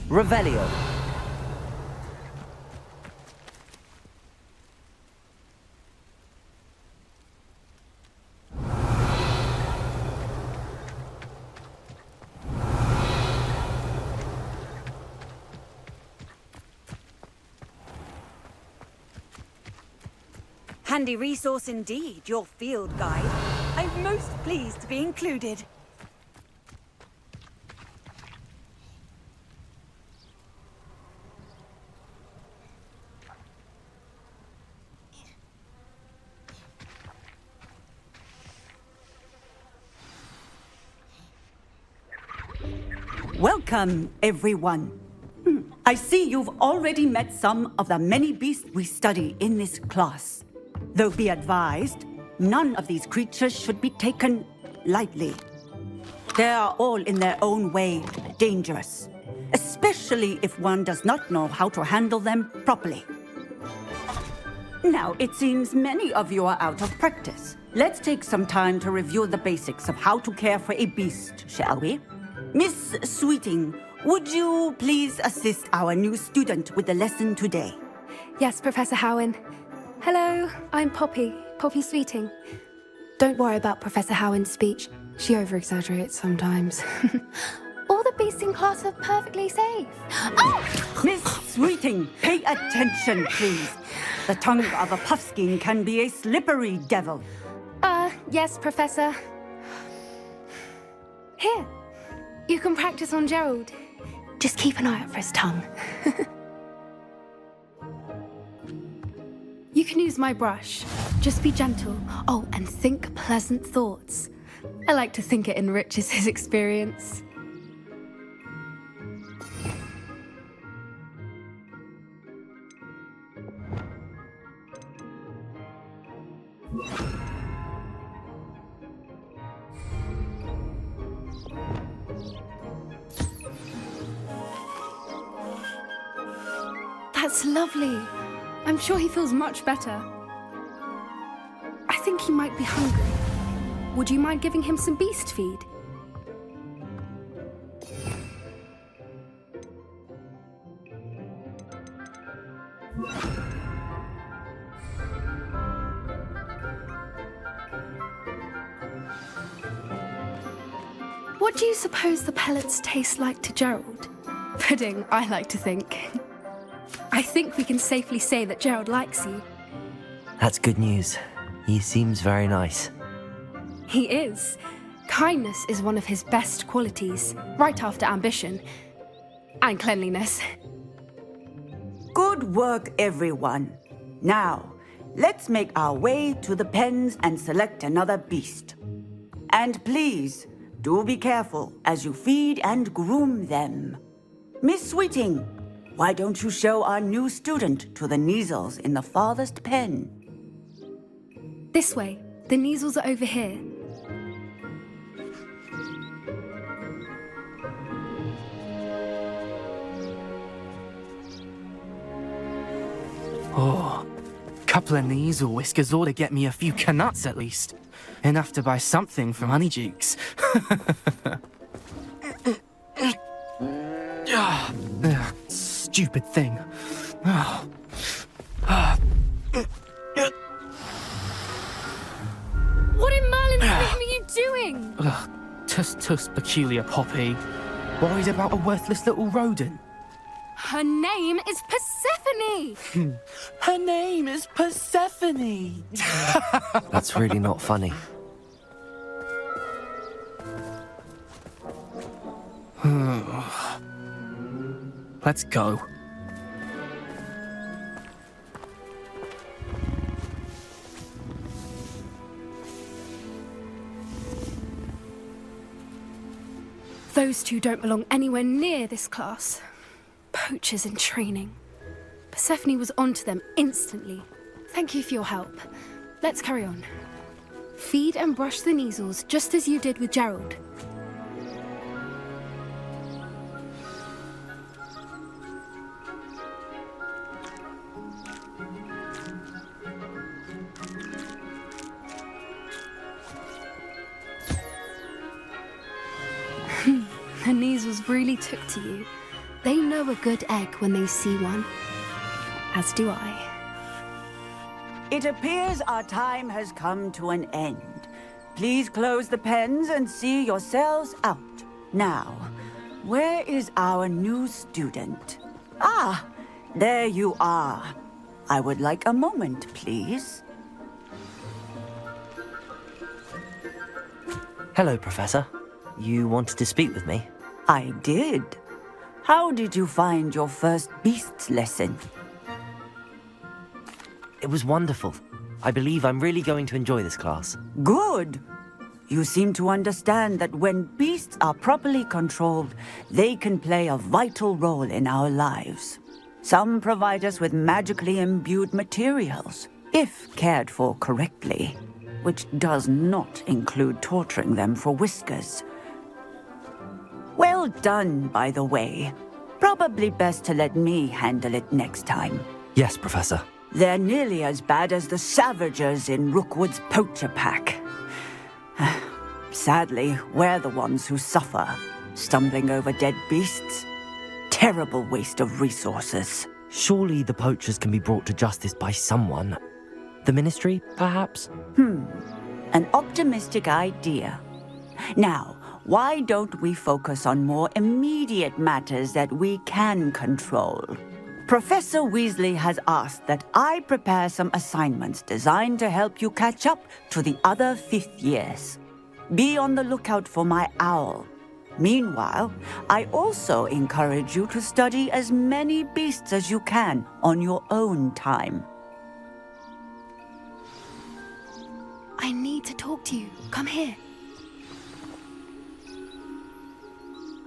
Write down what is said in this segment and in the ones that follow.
Revelio. Handy resource indeed, your field guide. I'm most pleased to be included. Welcome, everyone. I see you've already met some of the many beasts we study in this class. Though be advised, none of these creatures should be taken lightly. They are all in their own way dangerous, especially if one does not know how to handle them properly. Now, it seems many of you are out of practice. Let's take some time to review the basics of how to care for a beast, shall we? Miss Sweeting, would you please assist our new student with the lesson today? Yes, Professor Howen. Hello, I'm Poppy Sweeting. Don't worry about Professor Howen's speech. She over-exaggerates sometimes. All the beasts in class are perfectly safe. Oh! Miss Sweeting, pay attention, please. The tongue of a puffskein can be a slippery devil. Yes, Professor. Here, you can practice on Gerald. Just keep an eye out for his tongue. You can use my brush. Just be gentle. Oh, and think pleasant thoughts. I like to think it enriches his experience. That's lovely. I'm sure he feels much better. I think he might be hungry. Would you mind giving him some beast feed? What do you suppose the pellets taste like to Gerald? Pudding, I like to think. I think we can safely say that Gerald likes you. That's good news. He seems very nice. He is. Kindness is one of his best qualities, right after ambition. And cleanliness. Good work, everyone. Now, let's make our way to the pens and select another beast. And please, do be careful as you feed and groom them. Miss Sweeting, why don't you show our new student to the Neasels in the farthest pen? This way. The Neasels are over here. Couple of Neasel whiskers ought to get me a few canuts at least. Enough to buy something from Honeydukes. Stupid thing. What in Merlin's name are you doing? Tuss peculiar Poppy. Worried about a worthless little rodent. Her name is Persephone! Her name is Persephone! That's really not funny. Let's go. Those two don't belong anywhere near this class. Poachers in training. Persephone was onto them instantly. Thank you for your help. Let's carry on. Feed and brush the Neasels just as you did with Gerald. The Neasels really took to you. They know a good egg when they see one. As do I. It appears our time has come to an end. Please close the pens and see yourselves out. Now, where is our new student? Ah, there you are. I would like a moment, please. Hello, Professor. You wanted to speak with me? I did. How did you find your first beasts lesson? It was wonderful. I believe I'm really going to enjoy this class. Good. You seem to understand that when beasts are properly controlled, they can play a vital role in our lives. Some provide us with magically imbued materials, if cared for correctly, which does not include torturing them for whiskers. Well done, by the way. Probably best to let me handle it next time. Yes, Professor. They're nearly as bad as the Savagers in Rookwood's poacher pack. Sadly, we're the ones who suffer, stumbling over dead beasts. Terrible waste of resources. Surely the poachers can be brought to justice by someone. The Ministry, perhaps? An optimistic idea. Now, why don't we focus on more immediate matters that we can control? Professor Weasley has asked that I prepare some assignments designed to help you catch up to the other 5th years. Be on the lookout for my owl. Meanwhile, I also encourage you to study as many beasts as you can on your own time. I need to talk to you. Come here.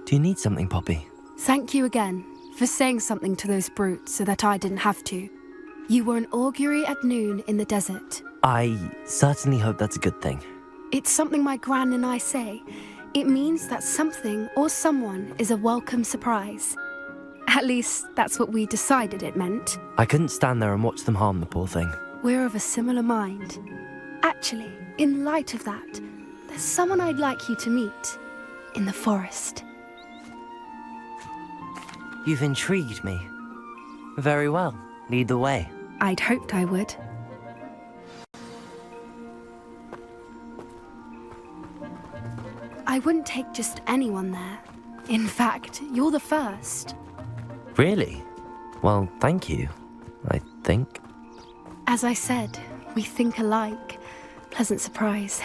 Do you need something, Poppy? Thank you again for saying something to those brutes so that I didn't have to. You were an augury at noon in the desert. I certainly hope that's a good thing. It's something my gran and I say. It means that something or someone is a welcome surprise. At least, that's what we decided it meant. I couldn't stand there and watch them harm the poor thing. We're of a similar mind. Actually, in light of that, there's someone I'd like you to meet. In the forest. You've intrigued me. Very well. Lead the way. I'd hoped I would. I wouldn't take just anyone there. In fact, you're the first. Really? Well, thank you, I think. As I said, we think alike. Pleasant surprise.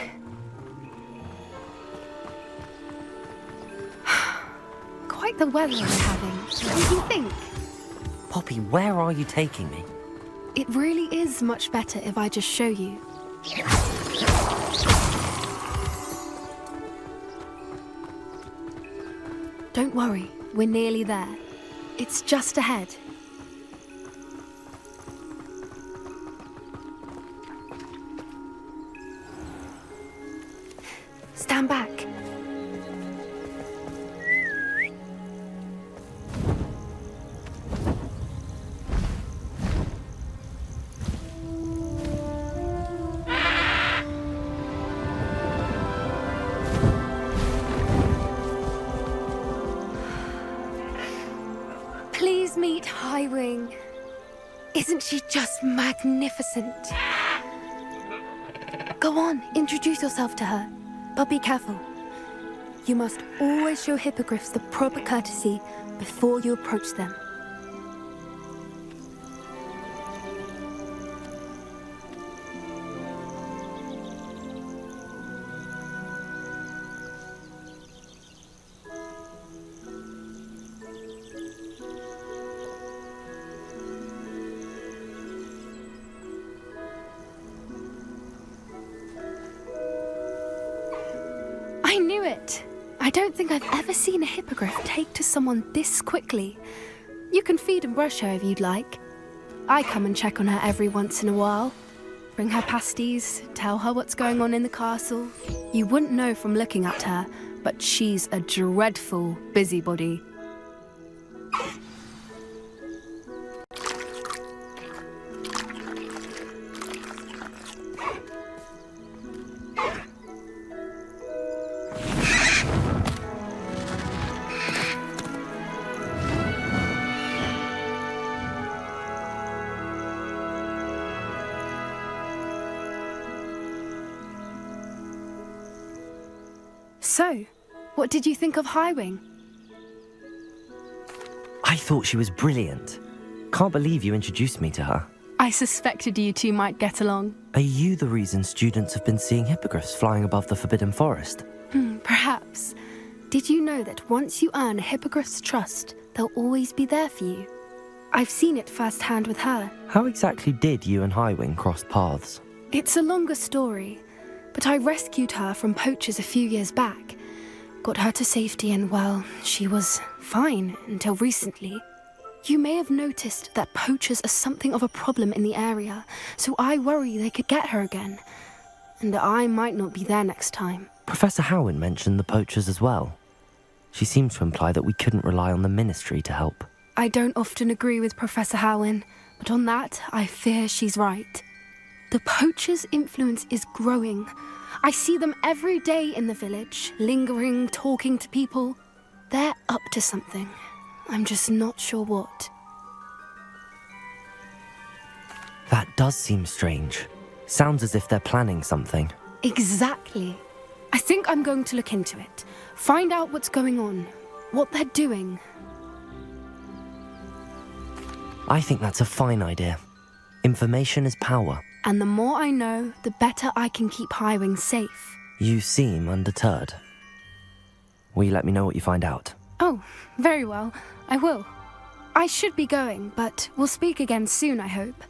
Quite the weather I'm having. What do you think? Poppy, where are you taking me? It really is much better if I just show you. Don't worry, we're nearly there. It's just ahead. Stand back. Highwing. Isn't she just magnificent? Go on, introduce yourself to her. But be careful. You must always show hippogriffs the proper courtesy before you approach them. I knew it! I don't think I've ever seen a hippogriff take to someone this quickly. You can feed and brush her if you'd like. I come and check on her every once in a while. Bring her pasties, tell her what's going on in the castle. You wouldn't know from looking at her, but she's a dreadful busybody. So, what did you think of Highwing? I thought she was brilliant. Can't believe you introduced me to her. I suspected you two might get along. Are you the reason students have been seeing hippogriffs flying above the Forbidden Forest? Perhaps. Did you know that once you earn a hippogriff's trust, they'll always be there for you? I've seen it firsthand with her. How exactly did you and Highwing cross paths? It's a longer story, but I rescued her from poachers a few years back. Got her to safety and, well, she was fine until recently. You may have noticed that poachers are something of a problem in the area, so I worry they could get her again. And I might not be there next time. Professor Howin mentioned the poachers as well. She seemed to imply that we couldn't rely on the ministry to help. I don't often agree with Professor Howin, but on that, I fear she's right. The poachers' influence is growing. I see them every day in the village, lingering, talking to people. They're up to something. I'm just not sure what. That does seem strange. Sounds as if they're planning something. Exactly. I think I'm going to look into it. Find out what's going on, what they're doing. I think that's a fine idea. Information is power. And the more I know, the better I can keep Highwing safe. You seem undeterred. Will you let me know what you find out? Oh, very well. I will. I should be going, but we'll speak again soon, I hope.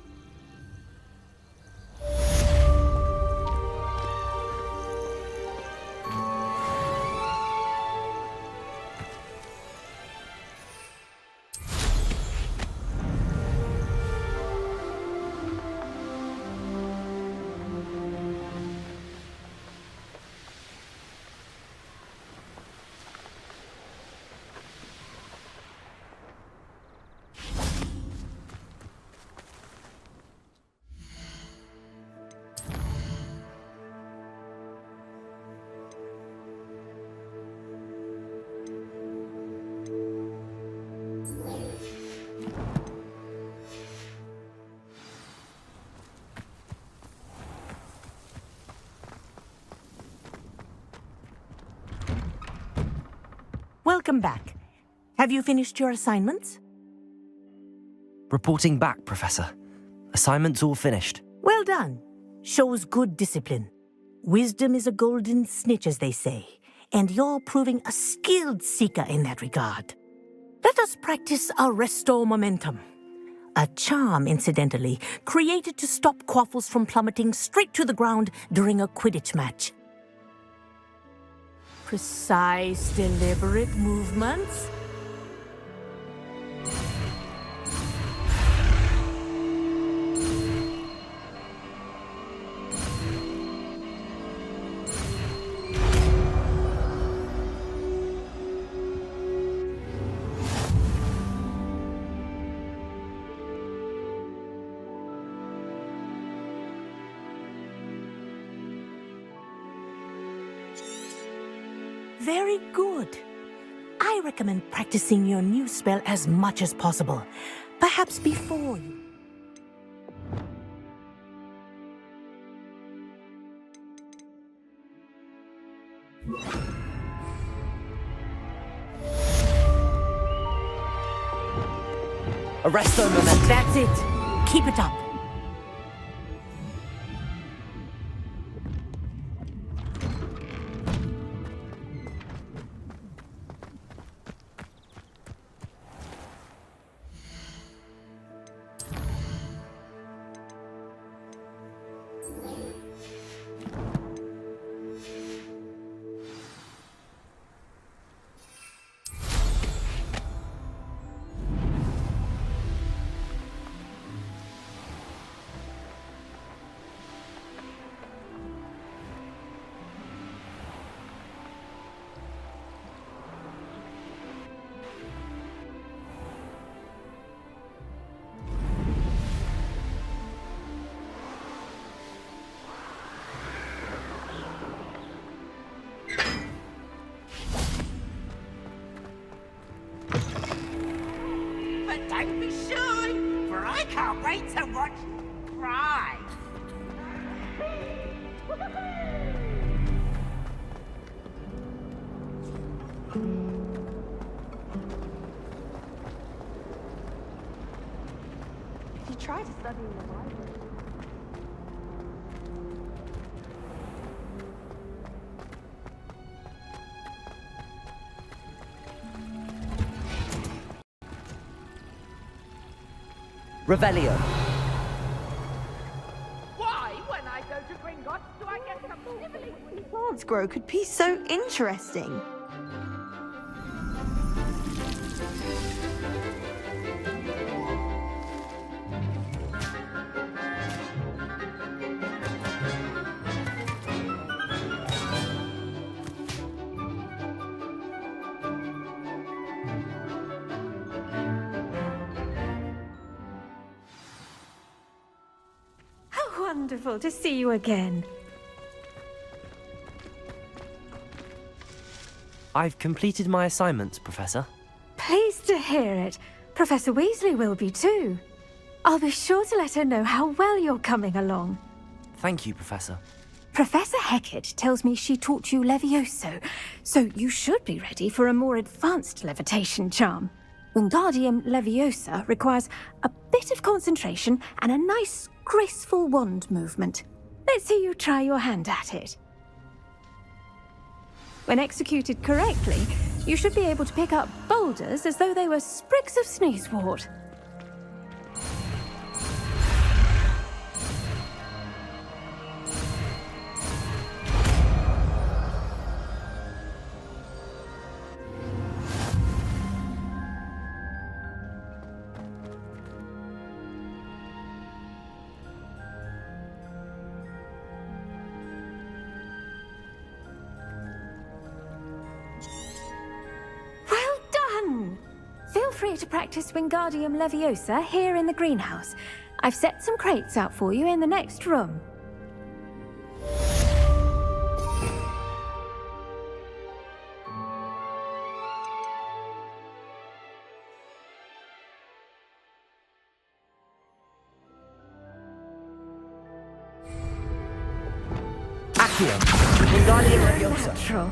Welcome back. Have you finished your assignments? Reporting back, Professor. Assignment's all finished. Well done. Shows good discipline. Wisdom is a golden snitch, as they say, and you're proving a skilled seeker in that regard. Let us practice Arresto Momentum. A charm, incidentally, created to stop quaffles from plummeting straight to the ground during a Quidditch match. Precise, deliberate movements. Very good. I recommend practicing your new spell as much as possible. Perhaps perhaps before you. Arresto momentum. That's it. Keep it up. But don't be shy, for I can't wait to watch you cry. If you try to study in the library. Revelio. Why, when I go to Gringotts, do I get some snivelling? Plants grow could be so interesting. How wonderful to see you again. I've completed my assignments, Professor. Pleased to hear it. Professor Weasley will be too. I'll be sure to let her know how well you're coming along. Thank you, Professor. Professor Hecat tells me she taught you Levioso, so you should be ready for a more advanced levitation charm. Wingardium Leviosa requires a bit of concentration and a nice, graceful wand movement. Let's see you try your hand at it. When executed correctly, you should be able to pick up boulders as though they were sprigs of sneezewort. Feel free to practice Wingardium Leviosa here in the greenhouse. I've set some crates out for you in the next room. Accio. Wingardium Leviosa. Natural.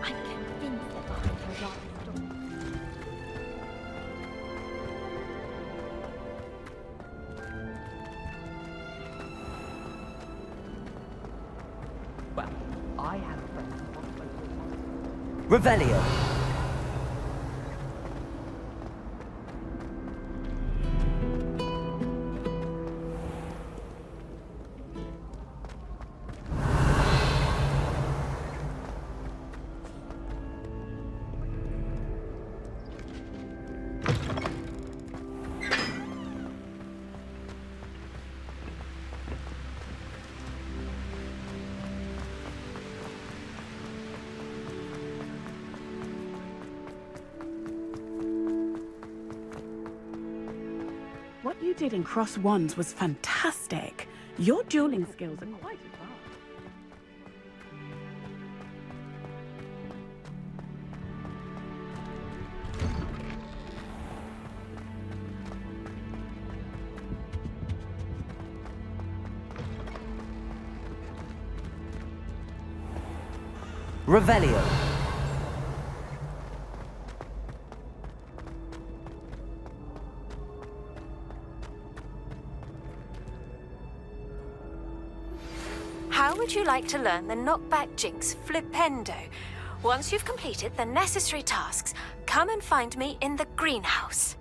I'm convinced that behind her dark story. Well, I have a friend who wants Revelio. What you did in Cross Wands was fantastic. Your dueling skills are quite advanced. Revelio. How would you like to learn the knockback jinx flipendo? Once you've completed the necessary tasks, come and find me in the greenhouse.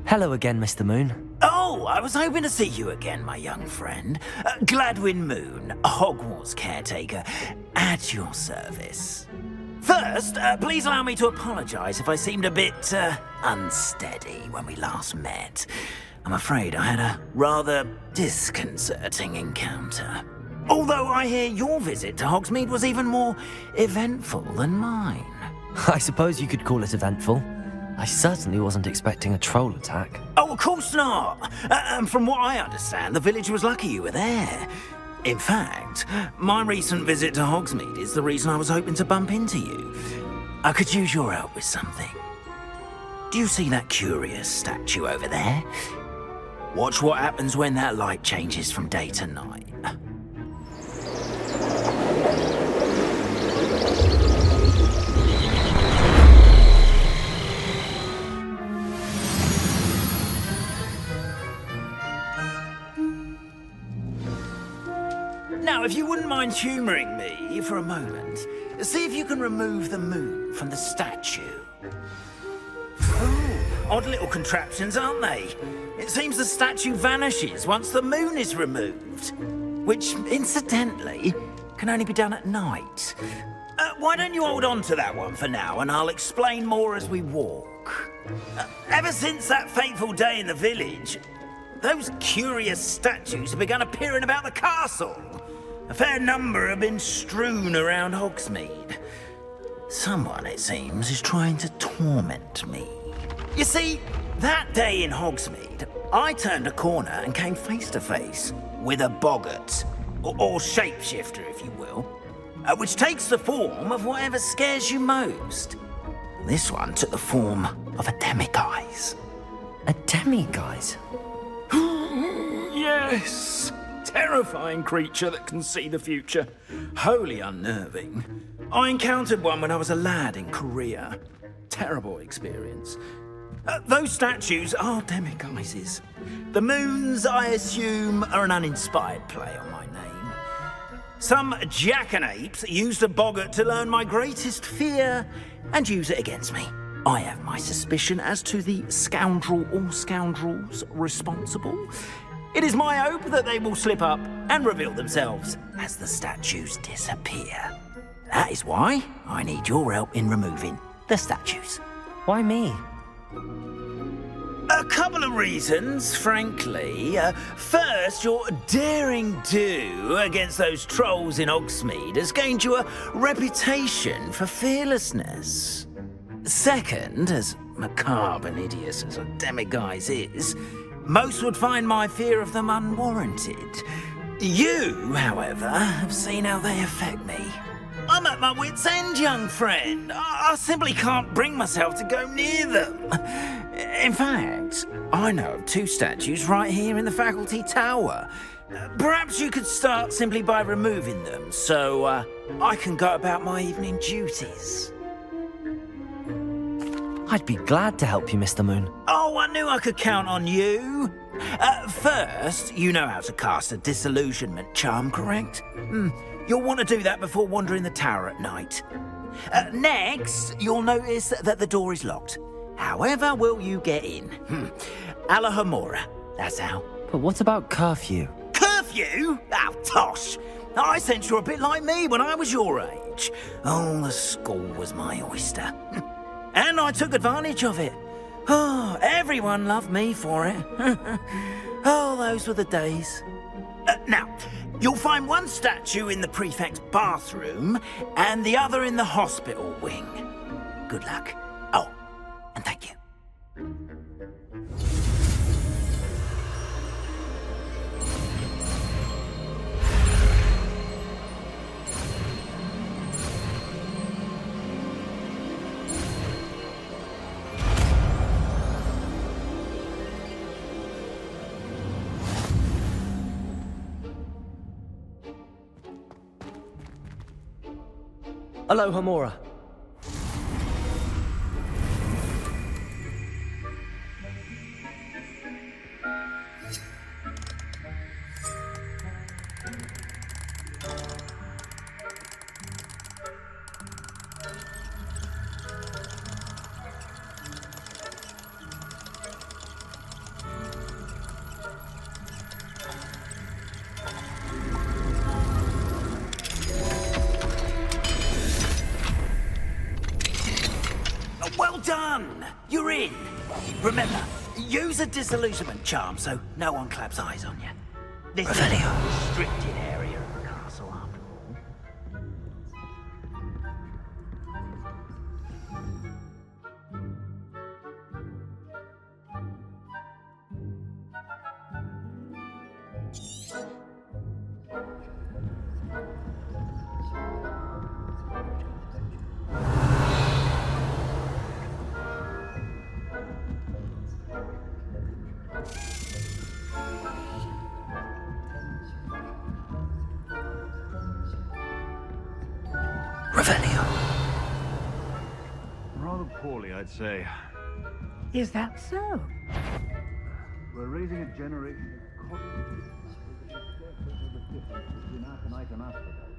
Hello again, Mr. Moon. Oh, I was hoping to see you again, my young friend. Gladwin Moon, Hogwarts caretaker, at your service. First, please allow me to apologise if I seemed a bit unsteady when we last met. I'm afraid I had a rather disconcerting encounter. Although I hear your visit to Hogsmeade was even more eventful than mine. I suppose you could call it eventful. I certainly wasn't expecting a troll attack. Oh, of course not. And from what I understand, the village was lucky you were there. In fact, my recent visit to Hogsmeade is the reason I was hoping to bump into you. I could use your help with something. Do you see that curious statue over there? Watch what happens when that light changes from day to night. Now, if you wouldn't mind humouring me for a moment, see if you can remove the moon from the statue. Oh, odd little contraptions, aren't they? It seems the statue vanishes once the moon is removed, which, incidentally, can only be done at night. Why don't you hold on to that one for now, and I'll explain more as we walk. Ever since that fateful day in the village, those curious statues have begun appearing about the castle. A fair number have been strewn around Hogsmeade. Someone, it seems, is trying to torment me. You see, that day in Hogsmeade, I turned a corner and came face to face with a boggart, or shapeshifter, if you will, which takes the form of whatever scares you most. This one took the form of a demiguise. A demiguise? Yes! Terrifying creature that can see the future. Wholly unnerving. I encountered one when I was a lad in Korea. Terrible experience. Those statues are demiguises. The moons, I assume, are an uninspired play on my name. Some jackanapes used a boggart to learn my greatest fear and use it against me. I have my suspicion as to the scoundrel or scoundrels responsible. It is my hope that they will slip up and reveal themselves as the statues disappear. That is why I need your help in removing the statues. Why me? A couple of reasons, frankly. First, your daring do against those trolls in Hogsmeade has gained you a reputation for fearlessness. Second, as macabre and hideous as a demiguise is, most would find my fear of them unwarranted. You, however, have seen how they affect me. I'm at my wit's end, young friend. I simply can't bring myself to go near them. In fact, I know of two statues right here in the faculty tower. Perhaps you could start simply by removing them, so I can go about my evening duties. I'd be glad to help you, Mr. Moon. Oh, I knew I could count on you. First, you know how to cast a disillusionment charm, correct? You'll want to do that before wandering the tower at night. Next, you'll notice that the door is locked. However will you get in? Alahomora, that's how. But what about curfew? Curfew? Oh, tosh. I sense you're a bit like me when I was your age. college. Oh, the school was my oyster. And I took advantage of it. Oh, everyone loved me for it. Oh, those were the days. Now, you'll find one statue in the prefect's bathroom and the other in the hospital wing. Good luck. Oh, and thank you. Aloha Mora. Well done! You're in. Remember, use a disillusionment charm so no one claps eyes on you. This is a restricted area of the castle, after all. Rather poorly, I'd say. Is that so? We're raising a generation of cotton. Between Aconite and Asphodite.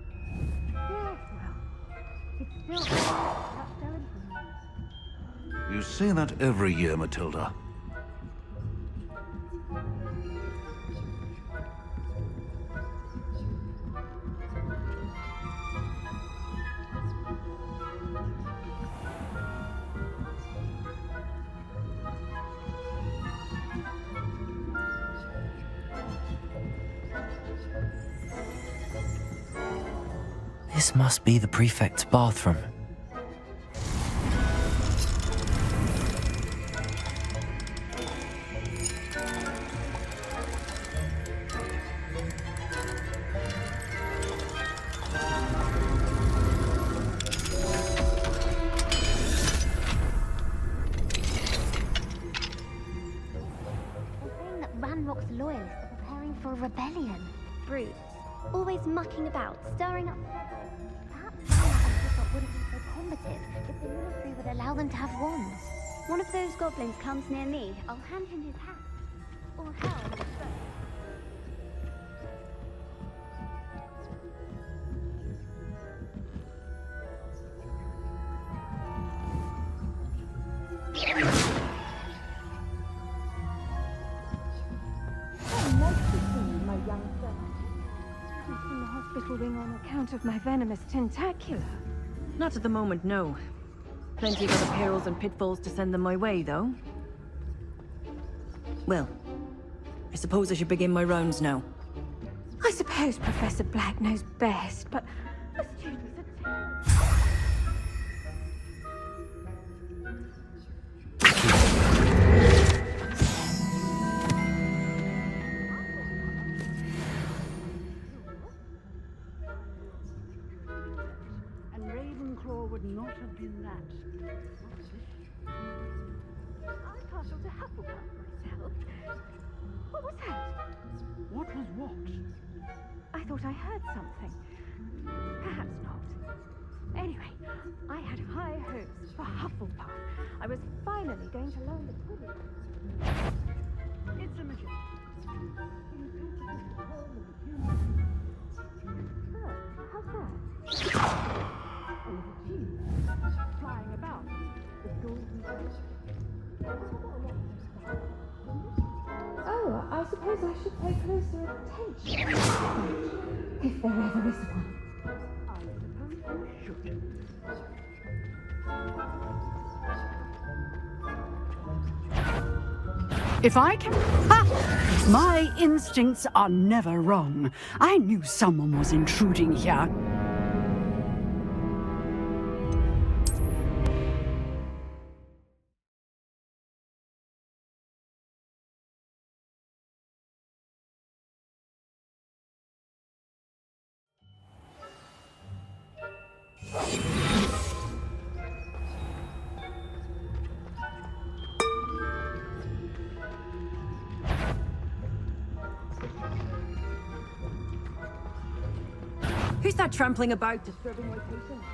Yes, well, it's still not selling for me. You say that every year, Matilda. This must be the prefect's bathroom. Ranrock's loyalists are preparing for a rebellion. Brutes. Always mucking about, stirring up... Perhaps Ranrock wouldn't be so combative if the military would allow them to have wands. One of those goblins comes near me, I'll hand him his hat. Or hell, wing on account of my venomous tentacula. Not at the moment, no. Plenty of other perils and pitfalls to send them my way, though. Well, I suppose I should begin my rounds now. I suppose Professor Black knows best, but the students are terrible. Would not have been that. I'm partial to Hufflepuff myself. What was that? What was what? I thought I heard something. Perhaps not. Anyway, I had high hopes for Hufflepuff. I was finally going to learn the Quidditch. It's a magician. Oh, how's that? Flying about with golden birds. Oh, I suppose I should pay closer attention. If there ever is one. I suppose you should. If I can... Ha! My instincts are never wrong. I knew someone was intruding here. Who's that trampling about, disturbing my patience?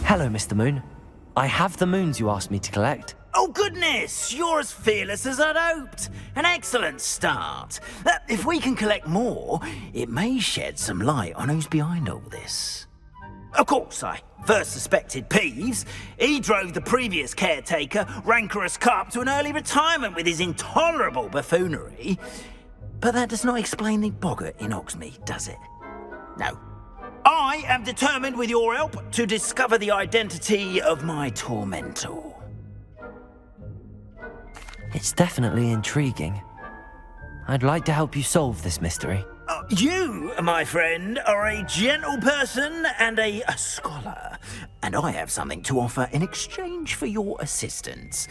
Hello, Mr. Moon. I have the moons you asked me to collect. Oh, goodness! You're as fearless as I'd hoped. An excellent start. If we can collect more, it may shed some light on who's behind all this. Of course, I first suspected Peeves. He drove the previous caretaker, rancorous Carp, to an early retirement with his intolerable buffoonery. But that does not explain the boggart in Hogsmeade, does it? No. I am determined, with your help, to discover the identity of my tormentor. It's definitely intriguing. I'd like to help you solve this mystery. You, my friend, are a gentle person and a scholar, and I have something to offer in exchange for your assistance.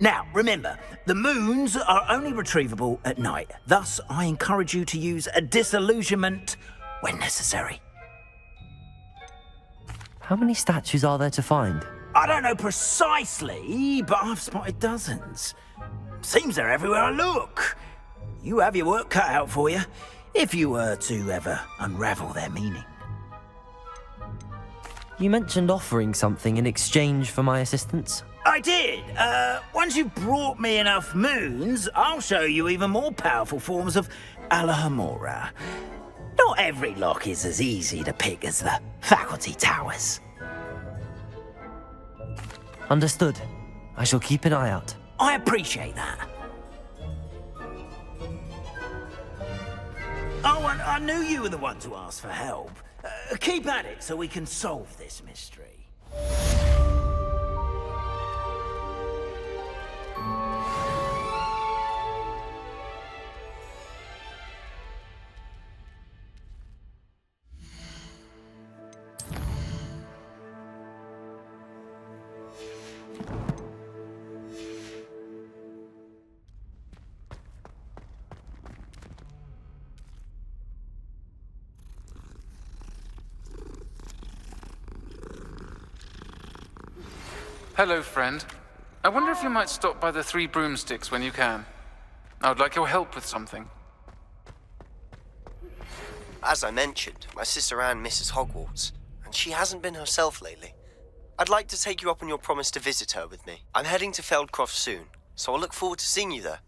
Now, remember, the moons are only retrievable at night. Thus, I encourage you to use a disillusionment when necessary. How many statues are there to find? I don't know precisely, but I've spotted dozens. Seems they're everywhere I look. You have your work cut out for you, if you were to ever unravel their meaning. You mentioned offering something in exchange for my assistance? I did. Once you've brought me enough moons, I'll show you even more powerful forms of Alohomora. Not every lock is as easy to pick as the faculty towers. Understood. I shall keep an eye out. I appreciate that. Oh, and I knew you were the one to ask for help. Keep at it so we can solve this mystery. Hello, friend. I wonder if you might stop by the Three Broomsticks when you can. I would like your help with something. As I mentioned, my sister Anne misses Hogwarts, and she hasn't been herself lately. I'd like to take you up on your promise to visit her with me. I'm heading to Feldcroft soon, so I'll look forward to seeing you there.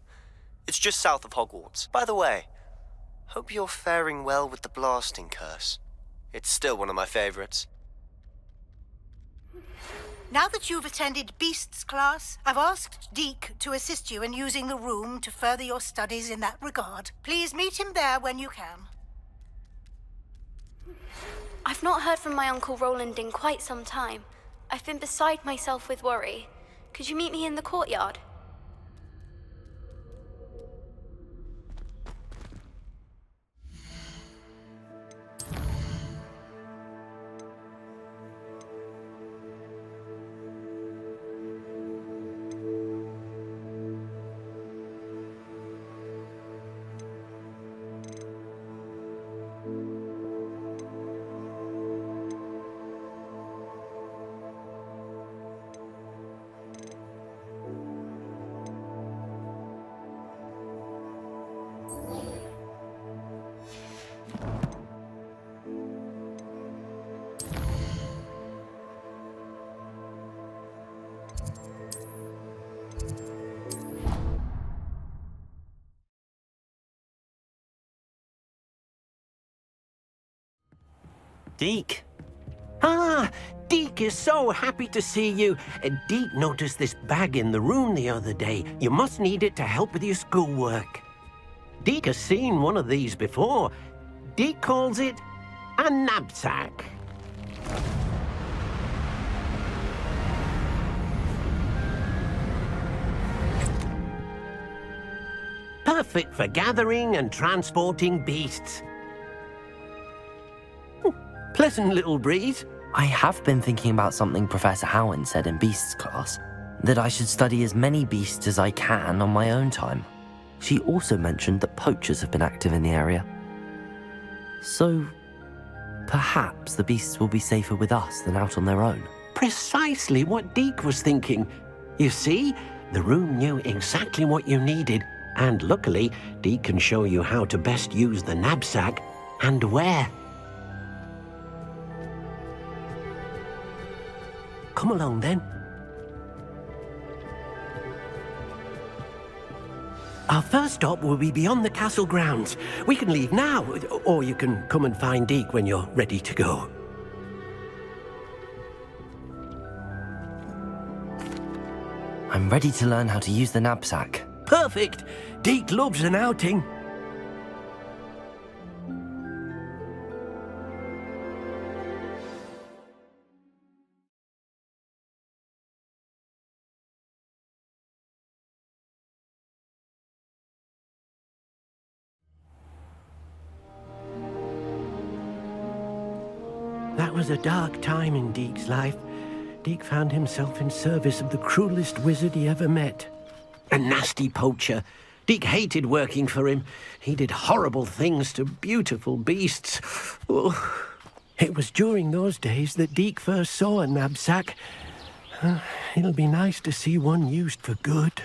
It's just south of Hogwarts. By the way, hope you're faring well with the blasting curse. It's still one of my favorites. Now that you've attended Beasts class, I've asked Deke to assist you in using the room to further your studies in that regard. Please meet him there when you can. I've not heard from my Uncle Roland in quite some time. I've been beside myself with worry. Could you meet me in the courtyard? Deke. Ah, Deke is so happy to see you. Deke noticed this bag in the room the other day. You must need it to help with your schoolwork. Deke has seen one of these before. Deke calls it a knapsack. Perfect for gathering and transporting beasts. Pleasant little breeze. I have been thinking about something Professor Howard said in Beasts class, that I should study as many beasts as I can on my own time. She also mentioned that poachers have been active in the area. So, perhaps the beasts will be safer with us than out on their own. Precisely what Deke was thinking. You see, the room knew exactly what you needed, and luckily, Deke can show you how to best use the knapsack and where. Come along, then. Our first stop will be beyond the castle grounds. We can leave now, or you can come and find Deke when you're ready to go. I'm ready to learn how to use the knapsack. Perfect! Deke loves an outing. That was a dark time in Deke's life. Deke found himself in service of the cruelest wizard he ever met. A nasty poacher. Deke hated working for him. He did horrible things to beautiful beasts. Oh. It was during those days that Deke first saw a knapsack. It'll be nice to see one used for good.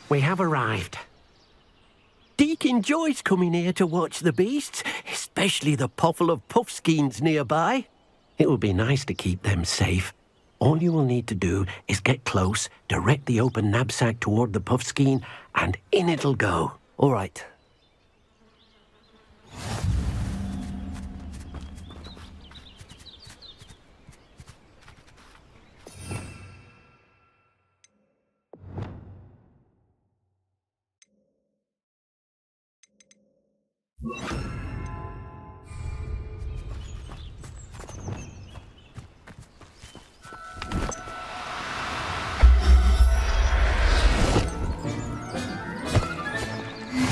We have arrived. Deke enjoys coming here to watch the beasts, especially the puffle of puffskeins nearby. It will be nice to keep them safe. All you will need to do is get close, direct the open knapsack toward the puffskein, and in it'll go. All right.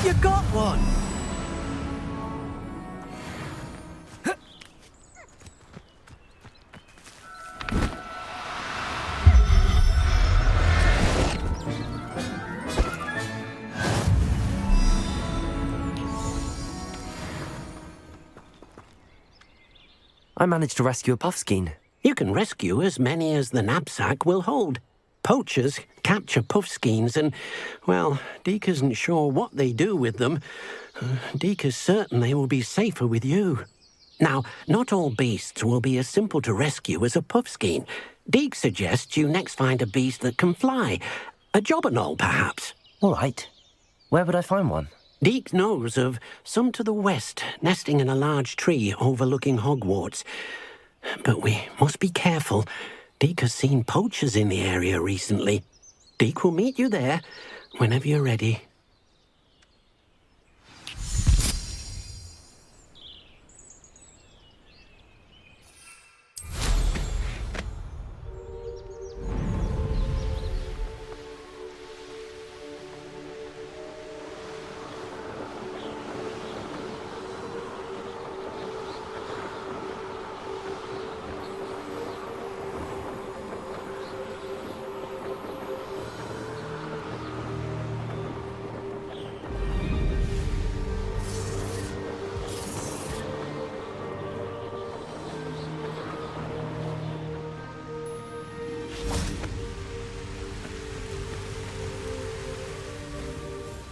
You got one! I managed to rescue a puffskein. You can rescue as many as the knapsack will hold. Poachers capture puffskeins and, well, Deke isn't sure what they do with them. Deke is certain they will be safer with you. Now, not all beasts will be as simple to rescue as a puffskein. Deke suggests you next find a beast that can fly. A jobberknoll, perhaps. All right. Where would I find one? Deke knows of some to the west, nesting in a large tree overlooking Hogwarts. But we must be careful. Deke has seen poachers in the area recently. Deke will meet you there whenever you're ready.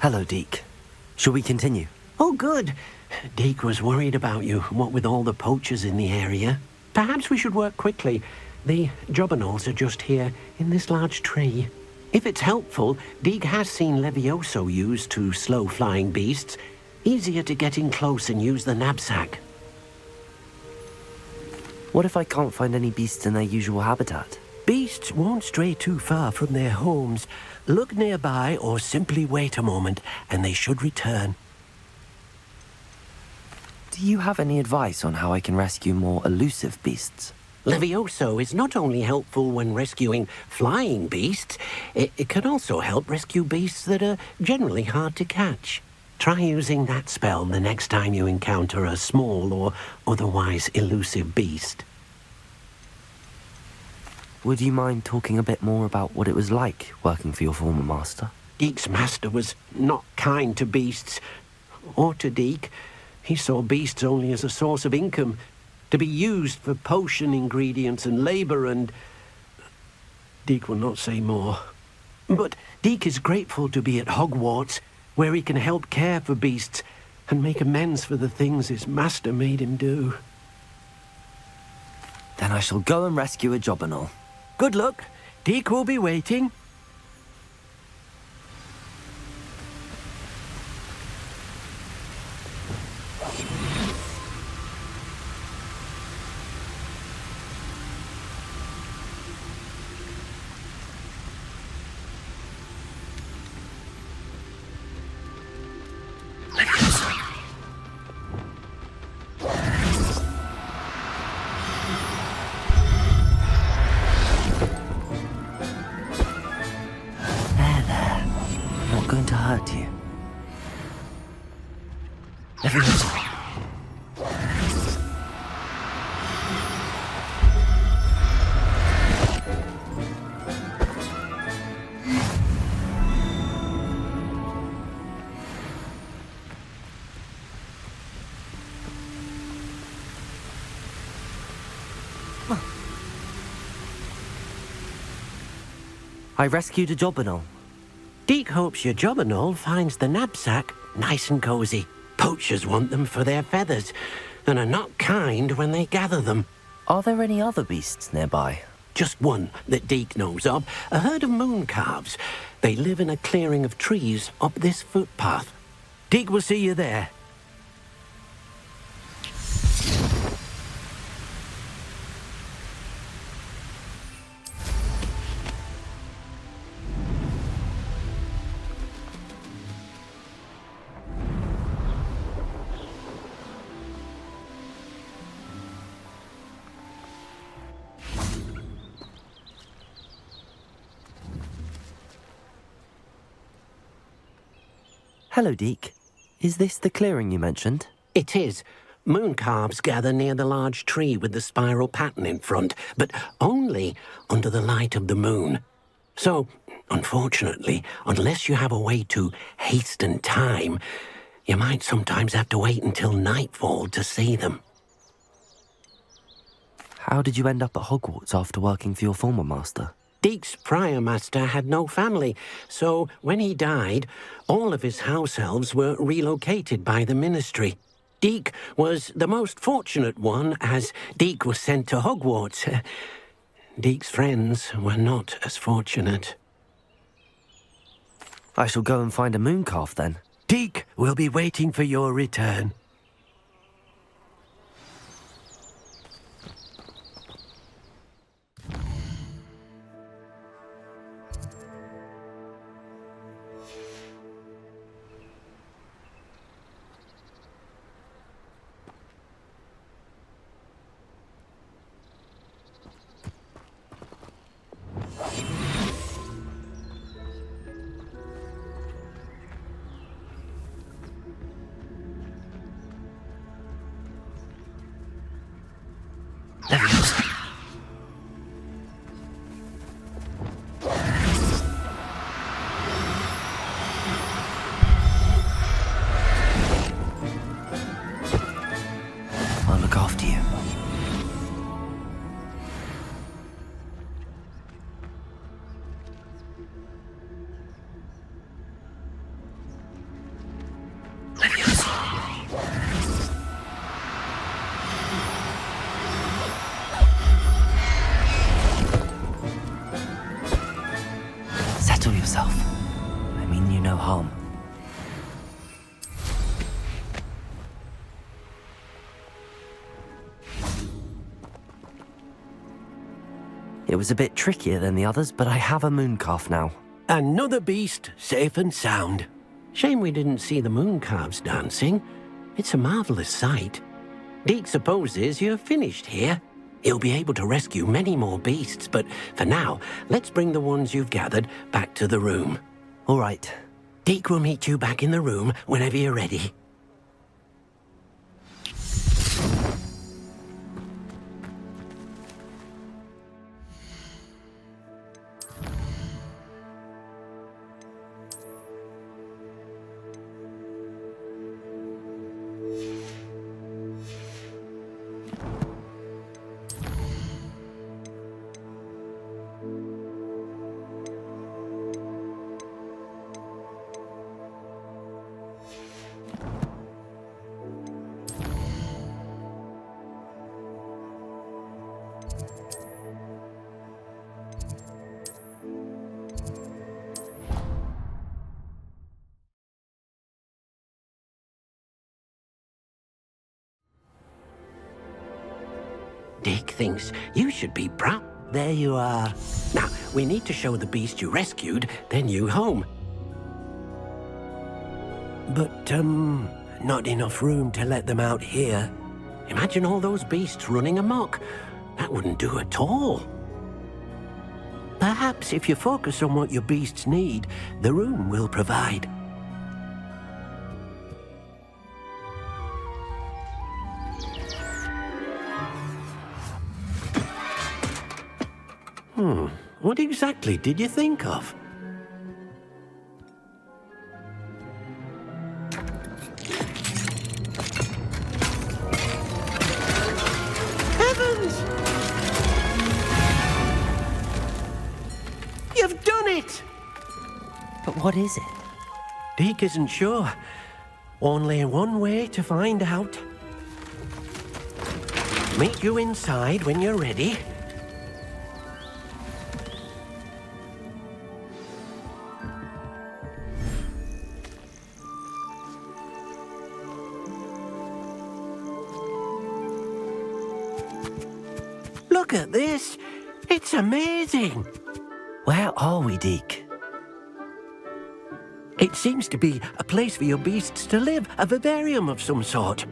Hello, Deke. Shall we continue? Oh, good. Deke was worried about you, what with all the poachers in the area. Perhaps we should work quickly. The jobberknolls are just here, in this large tree. If it's helpful, Deke has seen Levioso used to slow flying beasts. Easier to get in close and use the knapsack. What if I can't find any beasts in their usual habitat? Beasts won't stray too far from their homes. Look nearby or simply wait a moment, and they should return. Do you have any advice on how I can rescue more elusive beasts? Levioso is not only helpful when rescuing flying beasts, it can also help rescue beasts that are generally hard to catch. Try using that spell the next time you encounter a small or otherwise elusive beast. Would you mind talking a bit more about what it was like working for your former master? Deke's master was not kind to beasts, or to Deke. He saw beasts only as a source of income, to be used for potion ingredients and labour and... Deke will not say more. But Deke is grateful to be at Hogwarts, where he can help care for beasts and make amends for the things his master made him do. Then I shall go and rescue a jobberknoll. Good luck. Deke will be waiting. Going to hurt you. Everyone's... I rescued a jobberknoll. Deke hopes your jobberknoll finds the knapsack nice and cozy. Poachers want them for their feathers, and are not kind when they gather them. Are there any other beasts nearby? Just one that Deke knows of, a herd of moon calves. They live in a clearing of trees up this footpath. Deke will see you there. Hello, Deke. Is this the clearing you mentioned? It is. Moon calves gather near the large tree with the spiral pattern in front, but only under the light of the moon. So, unfortunately, unless you have a way to hasten time, you might sometimes have to wait until nightfall to see them. How did you end up at Hogwarts after working for your former master? Deek's prior master had no family, so when he died, all of his house elves were relocated by the ministry. Deek was the most fortunate one, as Deek was sent to Hogwarts. Deek's friends were not as fortunate. I shall go and find a mooncalf then. Deek will be waiting for your return. I'll look after you. Settle yourself. I mean you no harm. It was a bit trickier than the others, but I have a mooncalf now. Another beast, safe and sound. Shame we didn't see the mooncalves dancing. It's a marvellous sight. Deek supposes you're finished here. He'll be able to rescue many more beasts, but for now, let's bring the ones you've gathered back to the room. All right. Deek will meet you back in the room whenever you're ready. Deek thinks you should be proud. There you are. Now, we need to show the beast you rescued their new home. But, not enough room to let them out here. Imagine all those beasts running amok. That wouldn't do at all. Perhaps if you focus on what your beasts need, the room will provide. What exactly did you think of? Heavens! You've done it! But what is it? Deek isn't sure. Only one way to find out. Meet you inside when you're ready. Look at this. It's amazing. Where are we, Deek? It seems to be a place for your beasts to live, a vivarium of some sort.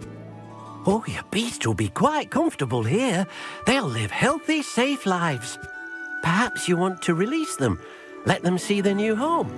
Oh, your beasts will be quite comfortable here. They'll live healthy, safe lives. Perhaps you want to release them, let them see their new home.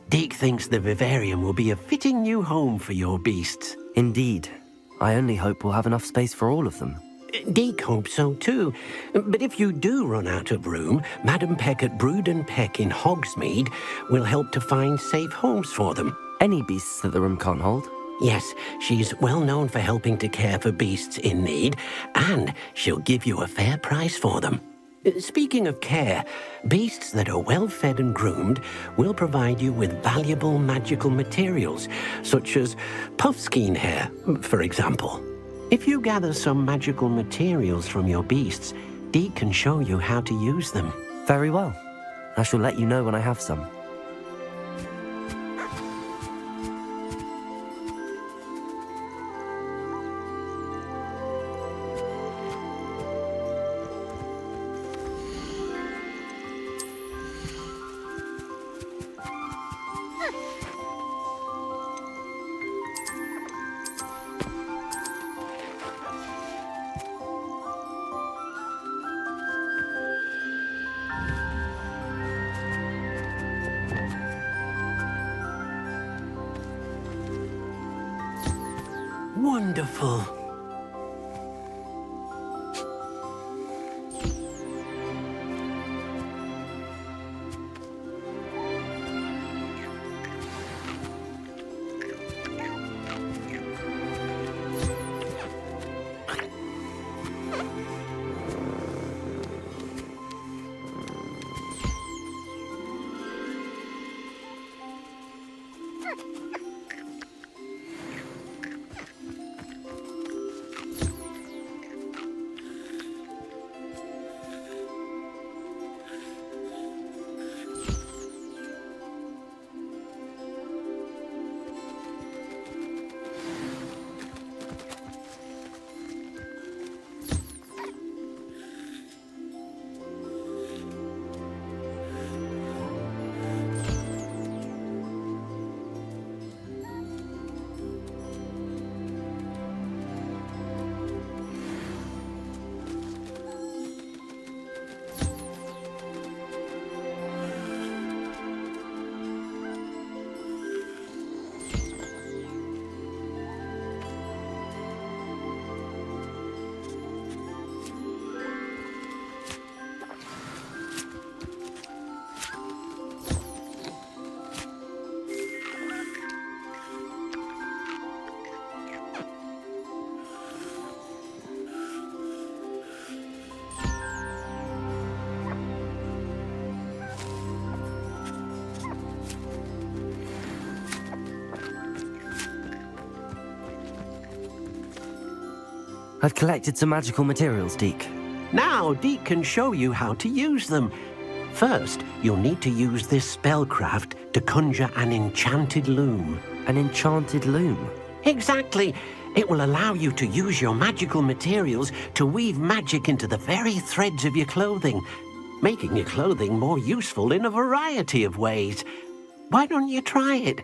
Deke thinks the vivarium will be a fitting new home for your beasts. Indeed. I only hope we'll have enough space for all of them. Deke hopes so too. But if you do run out of room, Madam Peck at Brood and Peck in Hogsmeade will help to find safe homes for them. Any beasts that the room can't hold? Yes, she's well known for helping to care for beasts in need, and she'll give you a fair price for them. Speaking of care, beasts that are well fed and groomed will provide you with valuable magical materials, such as puffskein hair, for example. If you gather some magical materials from your beasts, Deke can show you how to use them. Very well. I shall let you know when I have some. Wonderful. I've collected some magical materials, Deke. Now Deke can show you how to use them. First, you'll need to use this spellcraft to conjure an enchanted loom. An enchanted loom? Exactly. It will allow you to use your magical materials to weave magic into the very threads of your clothing, making your clothing more useful in a variety of ways. Why don't you try it?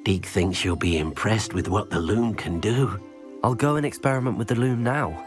Deke thinks you'll be impressed with what the loom can do. I'll go and experiment with the loom now.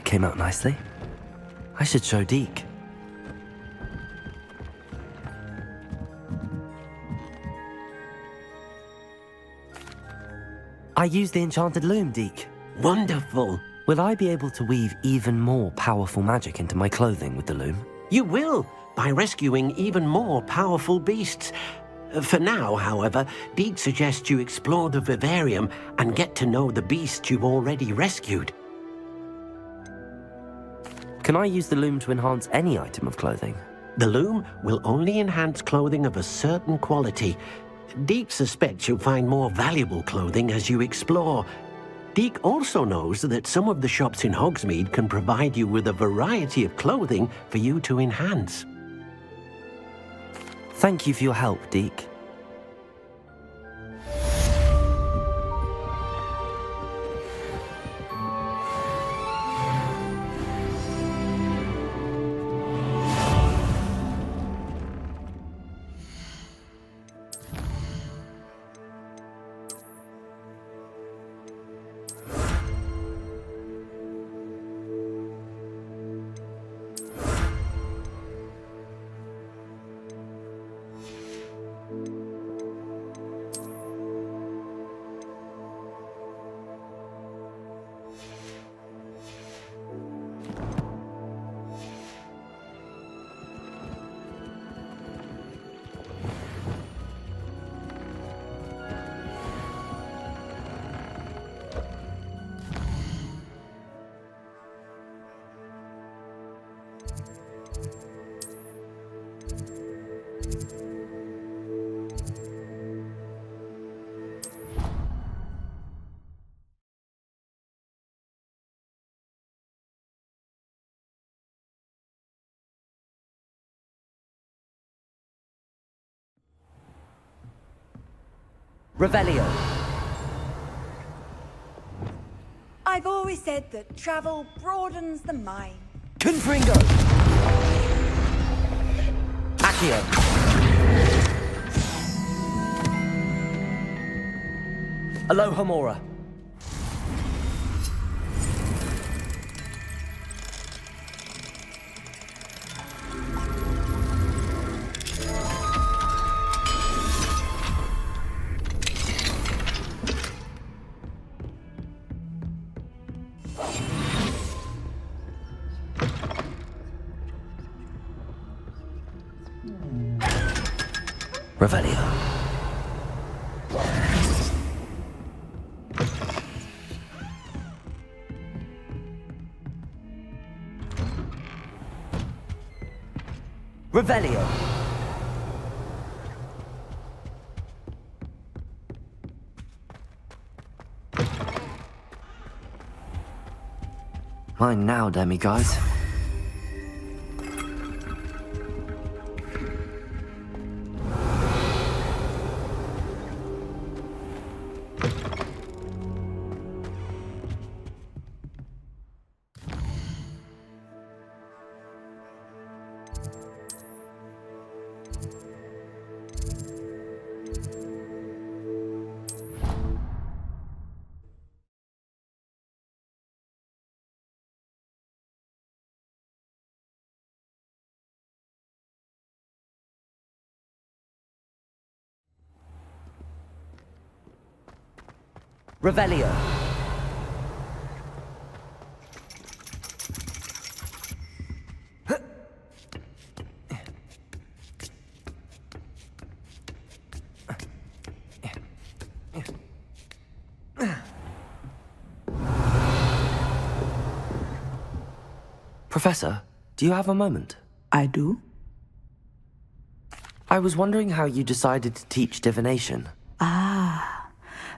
came out nicely. I should show Deke. I used the enchanted loom, Deke. Wonderful. Will I be able to weave even more powerful magic into my clothing with the loom? You will, by rescuing even more powerful beasts. For now, however, Deke suggests you explore the vivarium and get to know the beasts you've already rescued. Can I use the loom to enhance any item of clothing? The loom will only enhance clothing of a certain quality. Deke suspects you'll find more valuable clothing as you explore. Deke also knows that some of the shops in Hogsmeade can provide you with a variety of clothing for you to enhance. Thank you for your help, Deke. Revelio. I've always said that travel broadens the mind. Confringo. Accio. Alohomora. Revelio. Revelio. Mine now, demiguise. Revelio. Professor, do you have a moment? I do. I was wondering how you decided to teach divination.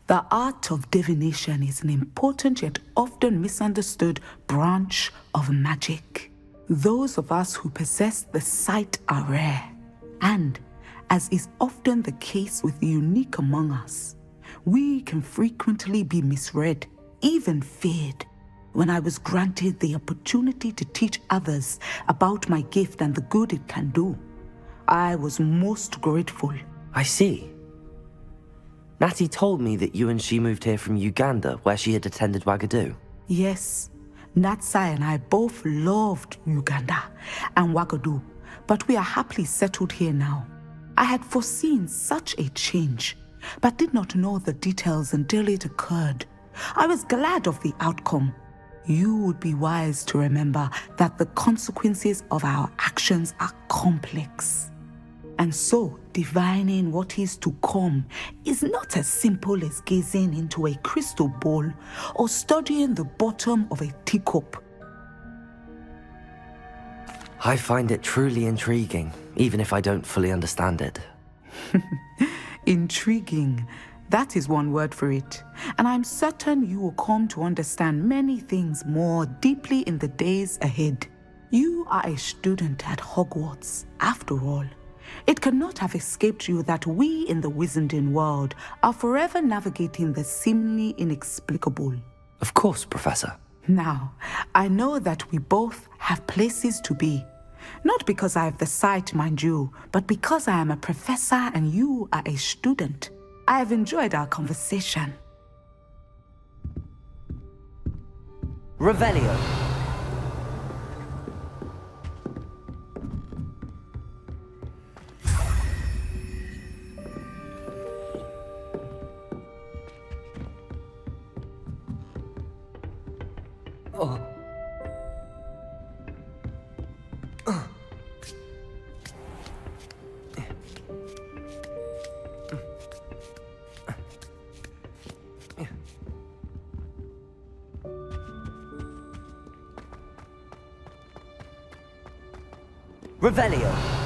The art of divination is an important yet often misunderstood branch of magic. Those of us who possess the sight are rare, and, as is often the case with the unique among us, we can frequently be misread, even feared. When I was granted the opportunity to teach others about my gift and the good it can do, I was most grateful. I see. Natty told me that you and she moved here from Uganda, where she had attended Wagadu. Yes, Natsai and I both loved Uganda and Wagadu, but we are happily settled here now. I had foreseen such a change, but did not know the details until it occurred. I was glad of the outcome. You would be wise to remember that the consequences of our actions are complex. And so, divining what is to come is not as simple as gazing into a crystal ball or studying the bottom of a teacup. I find it truly intriguing, even if I don't fully understand it. Intriguing. That is one word for it. And I'm certain you will come to understand many things more deeply in the days ahead. You are a student at Hogwarts, after all. It cannot have escaped you that we in the Wizarding world are forever navigating the seemingly inexplicable. Of course, Professor. Now, I know that we both have places to be. Not because I have the sight, mind you, but because I am a professor and you are a student. I have enjoyed our conversation. Revelio. Revelio.